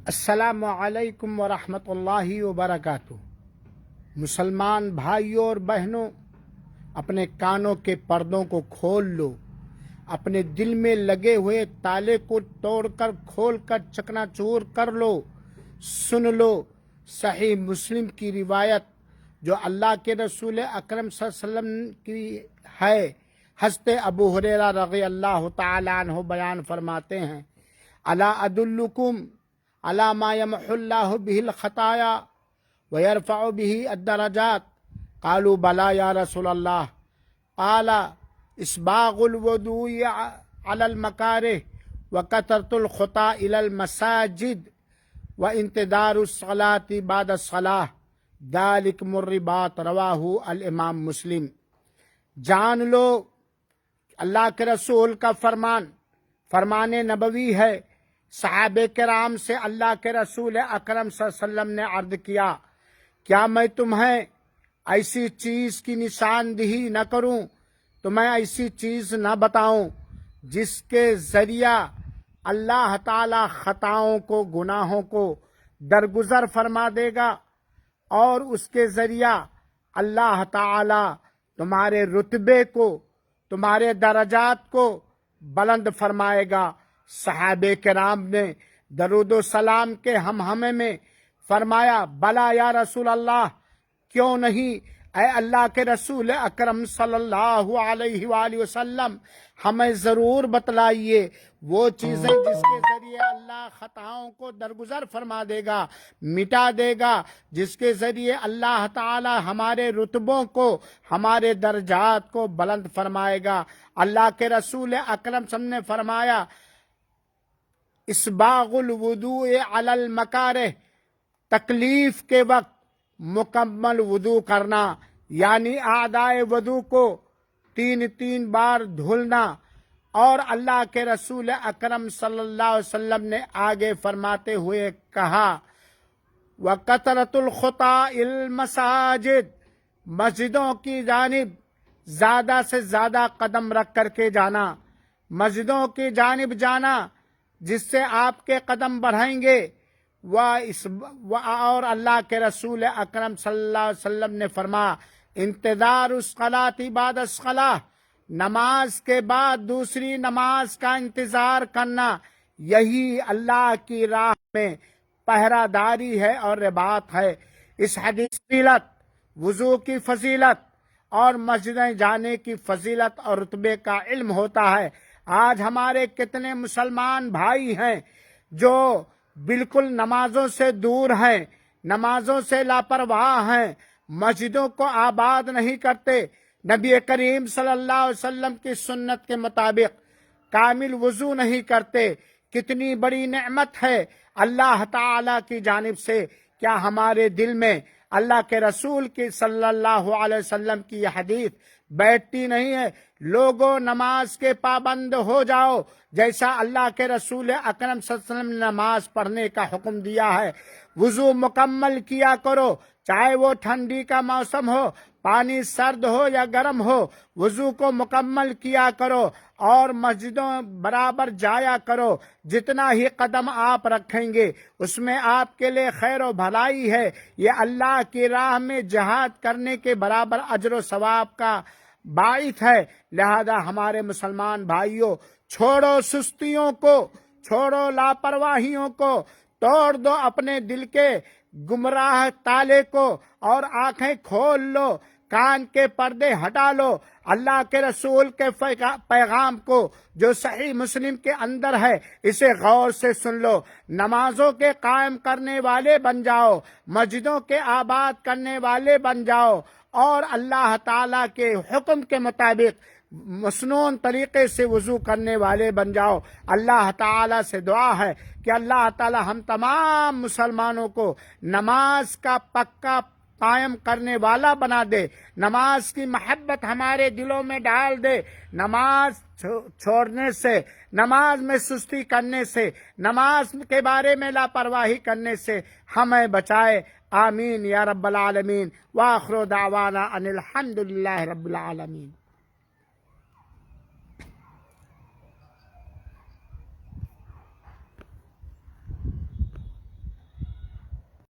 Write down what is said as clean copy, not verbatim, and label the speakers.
Speaker 1: السلام علیکم ورحمۃ اللہ وبرکاتہ۔ مسلمان بھائیوں اور بہنوں، اپنے کانوں کے پردوں کو کھول لو، اپنے دل میں لگے ہوئے تالے کو توڑ کر کھول کر چکنا چور کر لو، سن لو صحیح مسلم کی روایت جو اللہ کے رسول اکرم صلی اللہ علیہ وسلم کی ہے۔ حضرت ابو ہریرہ رضی اللہ تعالی عنہ بیان فرماتے ہیں، الا ادلکم علی ما یمحو اللہ بہ الخطایا ویرفع بہ الدرجات، قالوا بلا یا رسول اللہ، قال اسباغ الوضوء علی المکارہ وکثرۃ الخطا الی المساجد وانتظار الصلاۃ بعد الصلاۃ ذالکم الرباط، رواہ الامام مسلم۔ جان لو اللہ کے رسول کا فرمان نبوی ہے۔ صحابہ کرام سے اللہ کے رسول اکرم صلی اللہ علیہ وسلم نے عرض کیا، کیا میں تمہیں ایسی چیز کی نشاندہی نہ کروں، تمہیں ایسی چیز نہ بتاؤں جس کے ذریعہ اللہ تعالی خطاؤں کو، گناہوں کو درگزر فرما دے گا، اور اس کے ذریعہ اللہ تعالی تمہارے رتبے کو، تمہارے درجات کو بلند فرمائے گا۔ صحابہ کرام نے درود و سلام کے ہمہمے میں فرمایا، بلا یا رسول اللہ، کیوں نہیں اے اللہ کے رسول اکرم صلی اللہ علیہ وآلہ وسلم، ہمیں ضرور بتلائیے وہ چیزیں جس کے ذریعے اللہ خطاؤں کو درگزر فرما دے گا، مٹا دے گا، جس کے ذریعے اللہ تعالی ہمارے رتبوں کو، ہمارے درجات کو بلند فرمائے گا۔ اللہ کے رسول اکرم صلی اللہ علیہ وسلم نے فرمایا، اسباغ الوضوء علی المکارہ، تکلیف کے وقت مکمل وضو کرنا، یعنی اعضائے وضو کو 3 بار دھلنا۔ اور اللہ کے رسول اکرم صلی اللہ علیہ وسلم نے آگے فرماتے ہوئے کہا، وَكَثْرَةُ الْخُطَىٰ إِلَى الْمَسَاجِدِ، مسجدوں کی جانب زیادہ سے زیادہ قدم رکھ کر کے جانا، مسجدوں کی جانب جانا جس سے آپ کے قدم بڑھیں گے۔ اور اللہ کے رسول اکرم صلی اللہ علیہ وسلم نے فرمایا، انتظار الصلاۃ بعد الصلاۃ، نماز کے بعد دوسری نماز کا انتظار کرنا، یہی اللہ کی راہ میں پہرہ داری ہے اور رباط ہے۔ اس حدیث فضیلت، وضو کی فضیلت اور مسجدیں جانے کی فضیلت اور رتبے کا علم ہوتا ہے۔ آج ہمارے کتنے مسلمان بھائی ہیں جو بالکل نمازوں سے دور ہیں، نمازوں سے لاپرواہ ہیں، مسجدوں کو آباد نہیں کرتے، نبی کریم صلی اللہ علیہ وسلم کی سنت کے مطابق کامل وضو نہیں کرتے۔ کتنی بڑی نعمت ہے اللہ تعالی کی جانب سے، کیا ہمارے دل میں اللہ کے رسول کی صلی اللہ علیہ وسلم کی یہ حدیث بیٹھتی نہیں ہے؟ لوگوں، نماز کے پابند ہو جاؤ، جیسا اللہ کے رسول اکرم صلی اللہ علیہ وسلم نے نماز پڑھنے کا حکم دیا ہے۔ وضو مکمل کیا کرو، چاہے وہ ٹھنڈی کا موسم ہو، پانی سرد ہو یا گرم ہو، وضو کو مکمل کیا کرو اور مسجدوں برابر جایا کرو۔ جتنا ہی قدم آپ رکھیں گے اس میں آپ کے لیے خیر و بھلائی ہے۔ یہ اللہ کی راہ میں جہاد کرنے کے برابر اجر و ثواب کا باعث ہے۔ لہذا ہمارے مسلمان بھائیوں، چھوڑو سستیوں کو، چھوڑو لاپرواہیوں کو، توڑ دو اپنے دل کے گمراہ تالے کو اور آنکھیں کھول لو، کان کے پردے ہٹا لو، اللہ کے رسول کے پیغام کو جو صحیح مسلم کے اندر ہے اسے غور سے سن لو، نمازوں کے قائم کرنے والے بن جاؤ، مسجدوں کے آباد کرنے والے بن جاؤ، اور اللہ تعالیٰ کے حکم کے مطابق مسنون طریقے سے وضو کرنے والے بن جاؤ۔ اللہ تعالیٰ سے دعا ہے کہ اللہ تعالیٰ ہم تمام مسلمانوں کو نماز کا پکا قائم کرنے والا بنا دے، نماز کی محبت ہمارے دلوں میں ڈال دے، نماز چھوڑنے سے، نماز میں سستی کرنے سے، نماز کے بارے میں لاپرواہی کرنے سے ہمیں بچائے۔ آمین یا رب العالمین۔ وآخر دعوانا ان الحمد للہ رب العالمین۔